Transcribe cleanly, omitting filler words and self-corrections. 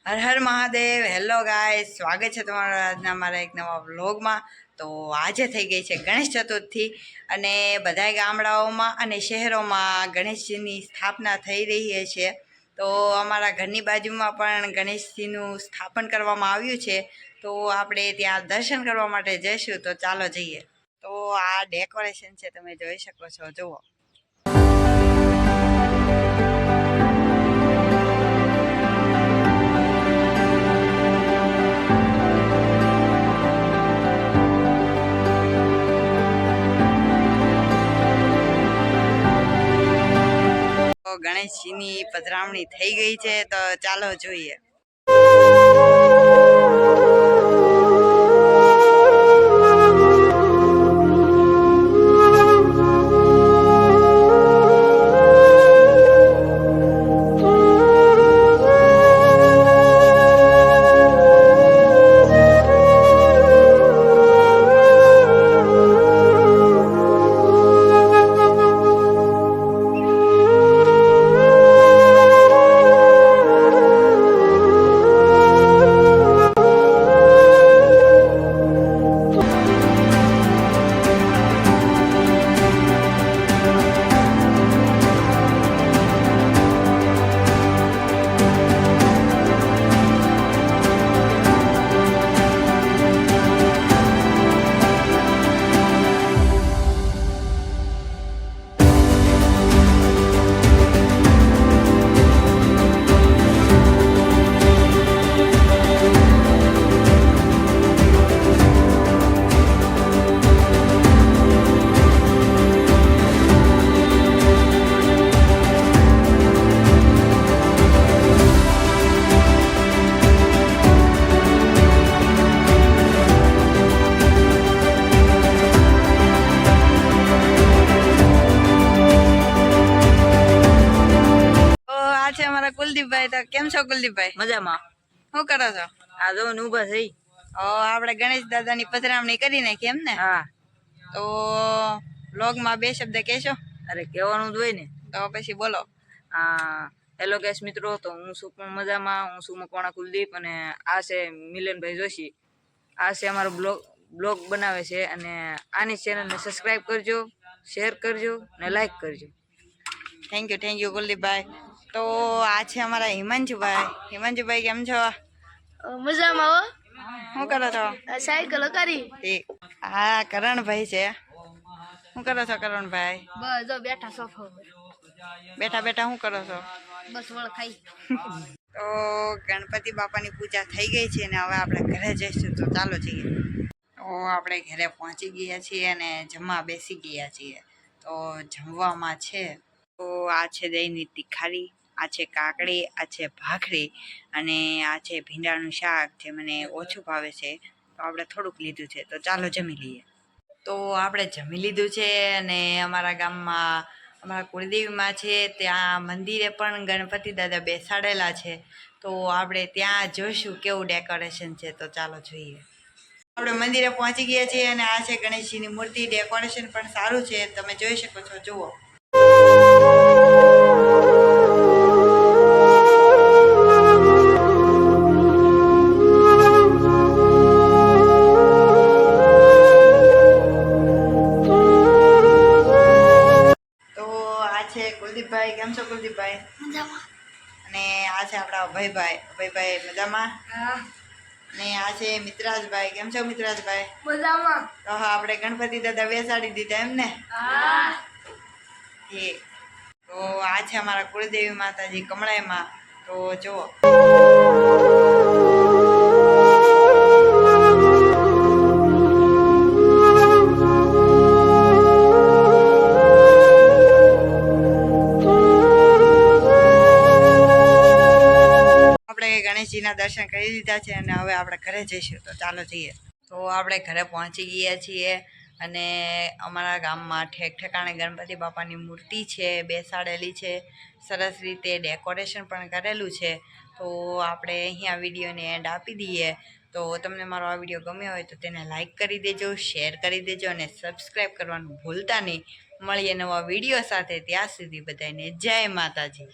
Har Har Mahadev. Hello guys, સ્વાગત છે તમારા આજના મારા એક નવા વ્લોગમાં. તો આજે થઈ ગઈ છે ગણેશ ચતુર્થી અને બધા ગામડાઓમાં અને શહેરોમાં ગણેશજીની સ્થાપના થઈ રહી છે. તો અમારા ઘરની બાજુમાં પણ ગણેશજીનું સ્થાપન કરવામાં આવ્યું છે. તો આપણે ત્યાં દર્શન કરવા માટે જઈશું. તો ચાલો જઈએ. તો આ ડેકોરેશન છે, તમે જોઈ શકો છો. જુઓ. ગણેશજીની પધરામણી થઈ ગઈ છે. તો ચાલો જોઈએ. કુલદીપભાઈ, તો કેમ છો કુલદીપભાઈ? મજામાં. શું કરો છો? આ જો ઉભા થઈ. આપણે ગણેશ દાદાની પધરામણી કરી નાખી એમ ને? હા. તો વ્લોગમાં બે શબ્દ કહેશો? અરે કહેવાનું જ હોય ને. તો પછી બોલો. હેલો ગેસ મિત્રો, તો હું છું પણ મજામાં. હું છું મકવાણા કુલદીપ અને આ છે મિલનભાઈ જોશી. આ છે અમારો બ્લોગ બનાવે છે અને આની ચેનલને સબસ્ક્રાઈબ કરજો, શેર કરજો અને લાઈક કરજો. Thank you કુલદીપભાઈ. તો આ છે અમારા હિમાંશુભાઈ. હિમાંશુભાઈ કેમ છો? મજામાં હો. શું કરો છો? સાયકલ કરી. હા, કરણભાઈ છે. શું કરો છો કરણભાઈ? બસ જો બેઠા સોફા ઉપર. બેઠા શું કરો છો? બસ વળ ખાઈ. તો ગણપતિ બાપાની પૂજા થઈ ગઈ છે અને હવે આપણે ઘરે જઈશું. તો ચાલો જઈએ. તો આપણે ઘરે પહોંચી ગયા છીએ અને જમવા બેસી ગયા છીએ. તો જમવામાં છે, તો આ છે દહીંની તીખારી, આ છે કાકડી, આ છે ભાખરી અને આ છે ભીંડાનું શાક, જે મને ઓછું ભાવે છે. તો આપણે થોડુંક લીધું છે. તો ચાલો જમી લઈએ. તો આપણે જમી લીધું છે અને અમારા ગામમાં અમારા કુળદેવીમાં છે ત્યાં મંદિરે પણ ગણપતિ દાદા બેસાડેલા છે. તો આપણે ત્યાં જોઈશું કેવું ડેકોરેશન છે. તો ચાલો જોઈએ. આપણે મંદિરે પહોંચી ગયા છીએ અને આ છે ગણેશજીની મૂર્તિ. ડેકોરેશન પણ સારું છે, તમે જોઈ શકો છો. જુઓ. કુલદીપભાઈ કેમ છો? કુલદીપભાઈ અને આ છે આપણા અભયભાઈ. અભયભાઈ મજામાં? અને આ છે મિત્રાજભાઈ. કેમ છો મિત્રાજભાઈ? મજામાં. તો હા, આપણે ગણપતિ દાદા બેસાડી દીધા એમ ને? તો આ છે અમારા કુળદેવી માતાજી કમળાઈમાં. તો જુઓ. ગણેશજીના દર્શન કરી લીધા છે અને હવે આપણે ઘરે જઈશું. તો ચાલો જઈએ. તો આપણે ઘરે પહોંચી ગયા છીએ અને અમારા ગામમાં ઠેક ઠેકાણે ગણપતિ બાપાની મૂર્તિ છે, બેસાડેલી છે. સરસ રીતે ડેકોરેશન પણ કરેલું છે. તો આપણે અહીંયા વિડીયોને એન્ડ આપી દઈએ. તો તમને મારો આ વિડીયો ગમ્યો હોય તો તેને લાઈક કરી દેજો, શેર કરી દેજો અને સબસ્ક્રાઈબ કરવાનું ભૂલતા નહીં. મળીએ નવા વિડીયો સાથે. ત્યાં સુધી બધાને જય માતાજી.